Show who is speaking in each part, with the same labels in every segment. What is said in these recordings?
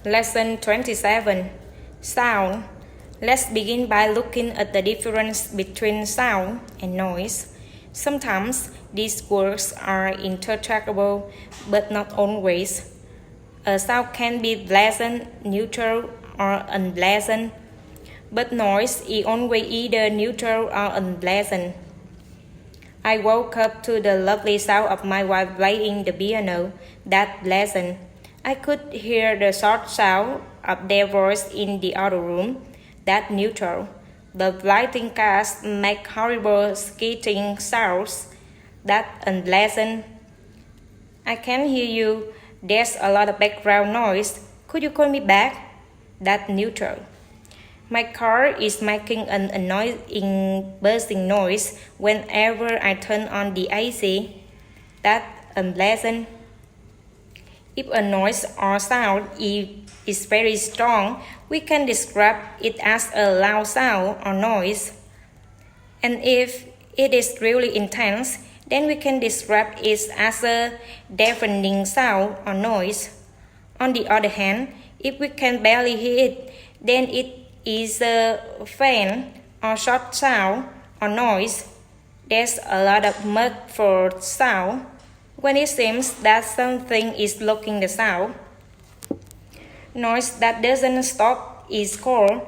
Speaker 1: Lesson 27. Sound. Let's begin by looking at the difference between sound and noise. Sometimes these words are interchangeable, but not always. A sound can be pleasant, neutral, or unpleasant, but noise is always either neutral or unpleasant. I woke up to the lovely sound of my wife playing the piano. That pleasant. I could hear the short sound of their voice in the other room. That neutral. The flying cars make horrible skittering sounds. That unpleasant. I can hear you. There's a lot of background noise. Could you call me back? That neutral. My car is making an annoying buzzing noise whenever I turn on the AC. That unpleasant. If a noise or sound is very strong, we can describe it as a loud sound or noise. And if it is really intense, then we can describe it as a deafening sound or noise. On the other hand, if we can barely hear it, then it is a faint or short sound or noise. There's a lot of muffled sound when it seems that something is blocking the sound. Noise that doesn't stop is called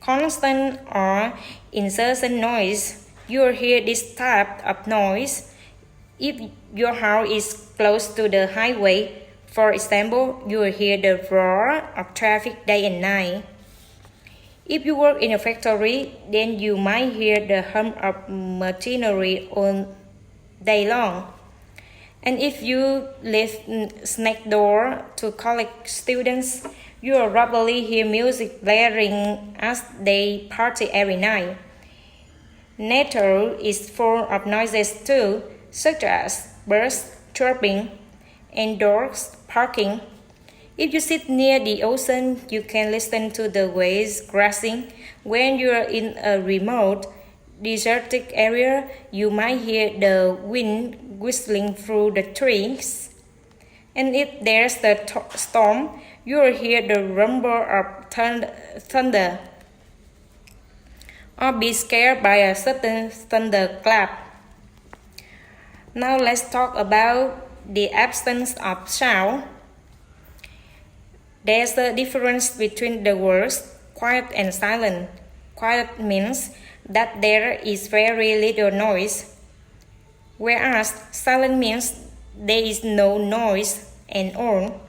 Speaker 1: constant or incessant noise. You'll hear this type of noise if your house is close to the highway. For example, you'll hear the roar of traffic day and night. If you work in a factory, then you might hear the hum of machinery all day long. And if you live next door to college students, you will probably hear music blaring as they party every night. Nature is full of noises too, such as birds chirping and dogs barking. If you sit near the ocean, you can listen to the waves crashing. When you are in a remote, desertic area, you might hear the wind whistling through the trees. And if there's a storm, you will hear the rumble of thunder, or be scared by a sudden thunderclap. Now let's talk about the absence of sound. There's a difference between the words quiet and silent. Quiet means that there is very little noise, whereas silent means there is no noise at all.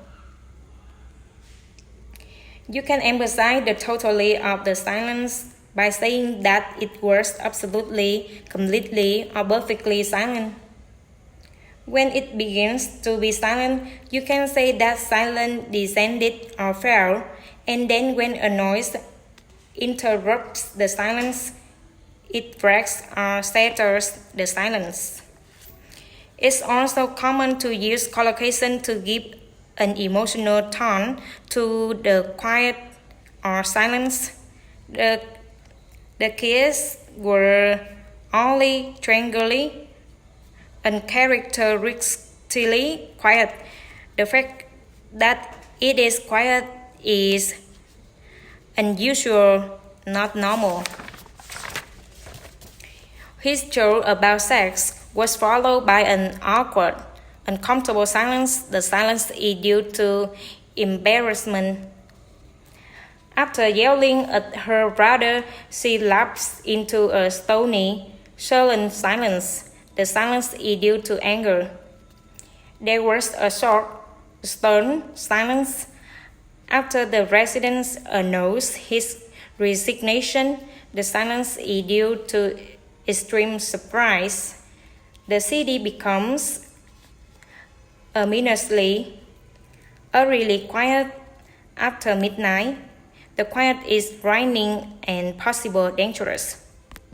Speaker 1: You can emphasize the totality of the silence by saying that it was absolutely, completely, or perfectly silent. When it begins to be silent, you can say that silence descended or fell, and then when a noise interrupts the silence, it breaks or shatters the silence. It's also common to use collocation to give an emotional tone to the quiet or silence. The keys were only tranquilly, uncharacteristically quiet. The fact that it is quiet is unusual, not normal. His joke about sex was followed by an awkward, uncomfortable silence. The silence is due to embarrassment. After yelling at her brother, she lapsed into a stony, sullen silence. The silence is due to anger. There was a short, stern silence. After the resident announced his resignation, the silence is due to extreme surprise. The city becomes ominously, eerily quiet after midnight. The quiet is frightening and possibly dangerous.